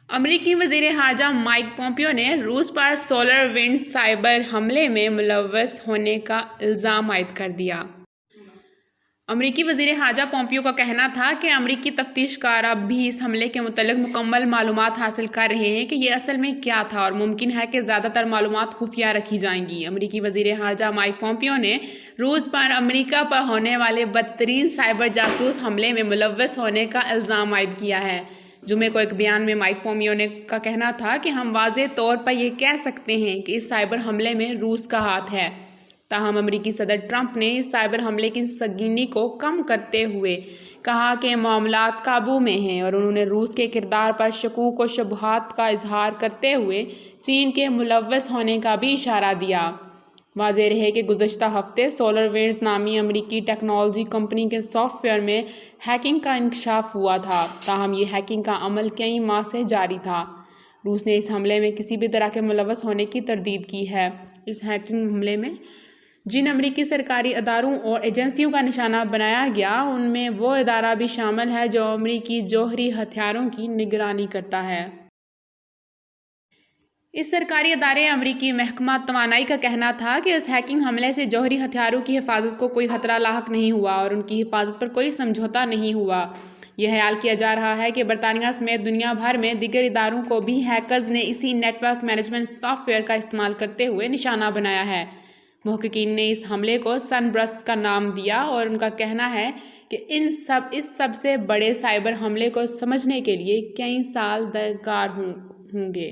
امریکی وزیر خارجہ مائک پومپیو نے روس پر سولر ونڈ سائبر حملے میں ملوث ہونے کا الزام عائد کر دیا۔ امریکی وزیر خارجہ پومپیو کا کہنا تھا کہ امریکی تفتیش کار اب بھی اس حملے کے متعلق مکمل معلومات حاصل کر رہے ہیں کہ یہ اصل میں کیا تھا اور ممکن ہے کہ زیادہ تر معلومات خفیہ رکھی جائیں گی۔ امریکی وزیر خارجہ مائک پومپیو نے روس پر امریکہ پر ہونے والے بدترین سائبر جاسوس حملے میں ملوث ہونے کا الزام عائد کیا ہے۔ جمعے کو ایک بیان میں مائک پومپیو کا کہنا تھا کہ ہم واضح طور پر یہ کہہ سکتے ہیں کہ اس سائبر حملے میں روس کا ہاتھ ہے۔ تاہم امریکی صدر ٹرمپ نے اس سائبر حملے کی سنگینی کو کم کرتے ہوئے کہا کہ معاملات قابو میں ہیں اور انہوں نے روس کے کردار پر شکوک و شبہات کا اظہار کرتے ہوئے چین کے ملوث ہونے کا بھی اشارہ دیا۔ واضح رہے کہ گزشتہ ہفتے سولر ونڈز نامی امریکی ٹیکنالوجی کمپنی کے سافٹ ویئر میں ہیکنگ کا انکشاف ہوا تھا، تاہم یہ ہیکنگ کا عمل کئی ماہ سے جاری تھا۔ روس نے اس حملے میں کسی بھی طرح کے ملوث ہونے کی تردید کی ہے۔ اس ہیکنگ حملے میں جن امریکی سرکاری اداروں اور ایجنسیوں کا نشانہ بنایا گیا ان میں وہ ادارہ بھی شامل ہے جو امریکی جوہری ہتھیاروں کی نگرانی کرتا ہے۔ اس سرکاری ادارے امریکی محکمہ توانائی کا کہنا تھا کہ اس ہیکنگ حملے سے جوہری ہتھیاروں کی حفاظت کو کوئی خطرہ لاحق نہیں ہوا اور ان کی حفاظت پر کوئی سمجھوتہ نہیں ہوا۔ یہ خیال کیا جا رہا ہے کہ برطانیہ سمیت دنیا بھر میں دیگر اداروں کو بھی ہیکرز نے اسی network management software کا استعمال کرتے ہوئے نشانہ بنایا ہے۔ محققین نے اس حملے کو سن برسٹ کا نام دیا اور ان کا کہنا ہے کہ اس سب سے بڑے سائبر حملے کو سمجھنے کے لیے کئی سال درکار ہوں گے۔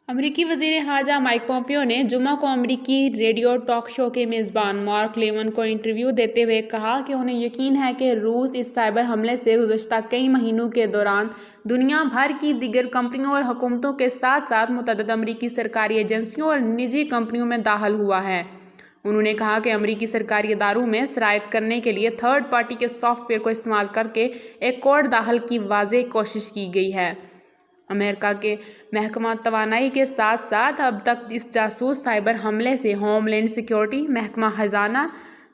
امریکی وزیر خارجہ مائک پومپیو نے جمعہ کو امریکی ریڈیو ٹاک شو کے میزبان مارک لیمن کو انٹرویو دیتے ہوئے کہا کہ انہیں یقین ہے کہ روس اس سائبر حملے سے گزشتہ کئی مہینوں کے دوران دنیا بھر کی دیگر کمپنیوں اور حکومتوں کے ساتھ ساتھ متعدد امریکی سرکاری ایجنسیوں اور نجی کمپنیوں میں داخل ہوا ہے۔ انہوں نے کہا کہ امریکی سرکاری اداروں میں سرایت کرنے کے لیے تھرڈ پارٹی کے سافٹ ویئر کو استعمال کر کے ایک کوڈ داخل کی واضح کوشش کی گئی ہے۔ امریکہ کے محکمہ توانائی کے ساتھ ساتھ اب تک اس جاسوس سائبر حملے سے ہوم لینڈ سیکیورٹی، محکمہ خزانہ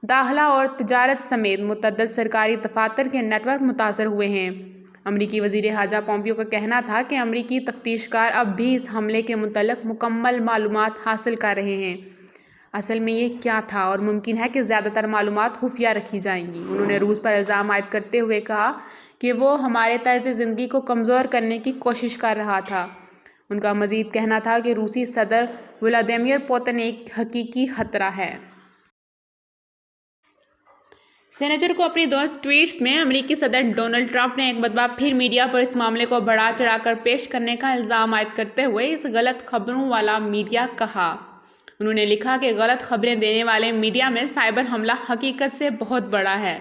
داخلہ اور تجارت سمیت متعدد سرکاری دفاتر کے نیٹ ورک متاثر ہوئے ہیں۔ امریکی وزیر خارجہ پومپیو کا کہنا تھا کہ امریکی تفتیش کار اب بھی اس حملے کے متعلق مکمل معلومات حاصل کر رہے ہیں۔ اصل میں یہ کیا تھا اور ممکن ہے کہ زیادہ تر معلومات خفیہ رکھی جائیں گی۔ انہوں نے روس پر الزام عائد کرتے ہوئے کہا کہ وہ ہمارے طرز زندگی کو کمزور کرنے کی کوشش کر رہا تھا۔ ان کا مزید کہنا تھا کہ روسی صدر ولادیمیر پوتن ایک حقیقی خطرہ ہے۔ سینیچر کو اپنی دوست ٹویٹس میں امریکی صدر ڈونلڈ ٹرمپ نے ایک مرتبہ پھر میڈیا پر اس معاملے کو بڑھا چڑھا کر پیش کرنے کا الزام عائد کرتے ہوئے اس غلط خبروں والا میڈیا کہا۔ انہوں نے لکھا کہ غلط خبریں دینے والے میڈیا میں سائبر حملہ حقیقت سے بہت بڑا ہے۔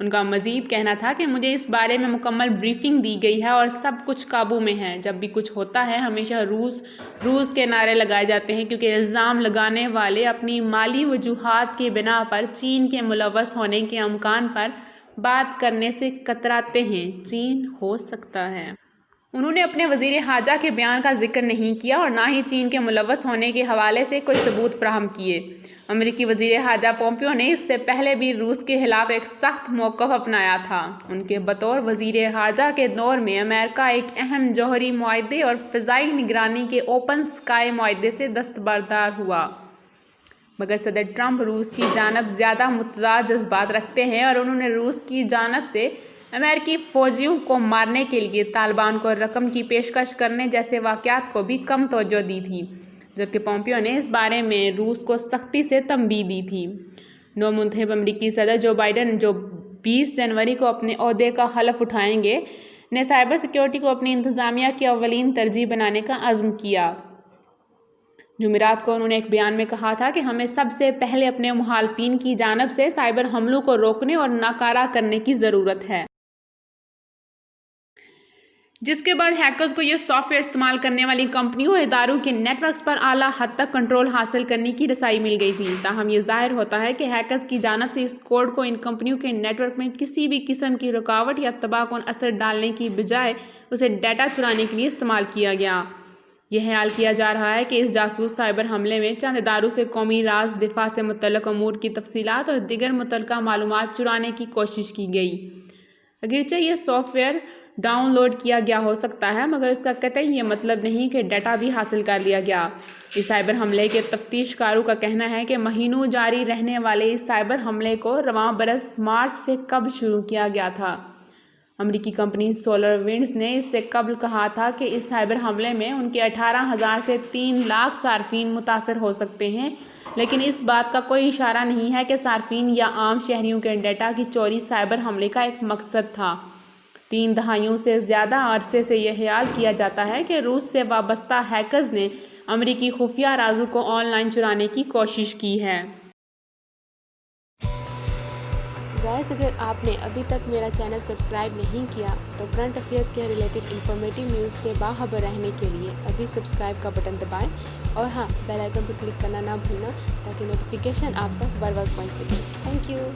ان کا مزید کہنا تھا کہ مجھے اس بارے میں مکمل بریفنگ دی گئی ہے اور سب کچھ قابو میں ہے۔ جب بھی کچھ ہوتا ہے ہمیشہ روس کے نعرے لگائے جاتے ہیں کیونکہ الزام لگانے والے اپنی مالی وجوہات کی بنا پر چین کے ملوث ہونے کے امکان پر بات کرنے سے کتراتے ہیں۔ چین ہو سکتا ہے۔ انہوں نے اپنے وزیر خارجہ کے بیان کا ذکر نہیں کیا اور نہ ہی چین کے ملوث ہونے کے حوالے سے کوئی ثبوت فراہم کیے۔ امریکی وزیر خارجہ پومپیو نے اس سے پہلے بھی روس کے خلاف ایک سخت موقف اپنایا تھا۔ ان کے بطور وزیر خارجہ کے دور میں امریکہ ایک اہم جوہری معاہدے اور فضائی نگرانی کے اوپن اسکائی معاہدے سے دستبردار ہوا۔ مگر صدر ٹرمپ روس کی جانب زیادہ متضاد جذبات رکھتے ہیں اور انہوں نے روس کی جانب سے امریکی فوجیوں کو مارنے کے لیے طالبان کو رقم کی پیشکش کرنے جیسے واقعات کو بھی کم توجہ دی تھی، جبکہ پومپیو نے اس بارے میں روس کو سختی سے تنبیہ دی تھی۔ نو منتخب امریکی صدر جو بائیڈن، جو 20 جنوری کو اپنے عہدے کا حلف اٹھائیں گے، نے سائبر سیکیورٹی کو اپنی انتظامیہ کی اولین ترجیح بنانے کا عزم کیا۔ جمعرات کو انہوں نے ایک بیان میں کہا تھا کہ ہمیں سب سے پہلے اپنے مخالفین کی جانب سے سائبر حملوں کو روکنے اور ناکارہ کرنے کی ضرورت ہے، جس کے بعد ہیکرز کو یہ سافٹ ویئر استعمال کرنے والی کمپنیوں اور اداروں کے نیٹ ورکس پر اعلیٰ حد تک کنٹرول حاصل کرنے کی رسائی مل گئی تھی۔ تاہم یہ ظاہر ہوتا ہے کہ ہیکرز کی جانب سے اس کوڈ کو ان کمپنیوں کے نیٹ ورک میں کسی بھی قسم کی رکاوٹ یا تباہ کن اثر ڈالنے کی بجائے اسے ڈیٹا چرانے کے لیے استعمال کیا گیا۔ یہ خیال کیا جا رہا ہے کہ اس جاسوس سائبر حملے میں چند اداروں سے قومی راز، دفاع سے متعلق امور کی تفصیلات اور دیگر متعلقہ معلومات چرانے کی کوشش کی گئی۔ اگرچہ یہ سافٹ ویئر ڈاؤن لوڈ کیا گیا ہو سکتا ہے، مگر اس کا قطعی یہ مطلب نہیں کہ ڈیٹا بھی حاصل کر لیا گیا۔ اس سائبر حملے کے تفتیش کاروں کا کہنا ہے کہ مہینوں جاری رہنے والے اس سائبر حملے کو رواں برس مارچ سے قبل شروع کیا گیا تھا۔ امریکی کمپنی سولر ونڈز نے اس سے قبل کہا تھا کہ اس سائبر حملے میں ان کے 18,000 سے 3 لاکھ صارفین متاثر ہو سکتے ہیں، لیکن اس بات کا کوئی اشارہ نہیں ہے کہ صارفین یا عام شہریوں کے ڈیٹا کی چوری سائبر حملے کا ایک مقصد تھا۔ 3 دہائیوں سے زیادہ عرصے سے یہ خیال کیا جاتا ہے کہ روس سے وابستہ ہیکرز نے امریکی خفیہ رازوں کو آن لائن چرانے کی کوشش کی ہے۔ گائز، اگر آپ نے ابھی تک میرا چینل سبسکرائب نہیں کیا تو کرنٹ افیئرز کے ریلیٹڈ انفارمیٹیو نیوز سے باخبر رہنے کے لیے ابھی سبسکرائب کا بٹن دبائیں، اور ہاں، بیل آئیکن پر کلک کرنا نہ بھولنا تاکہ نوٹیفیکیشن آپ تک بر وقت پہنچ سکے۔ Thank you.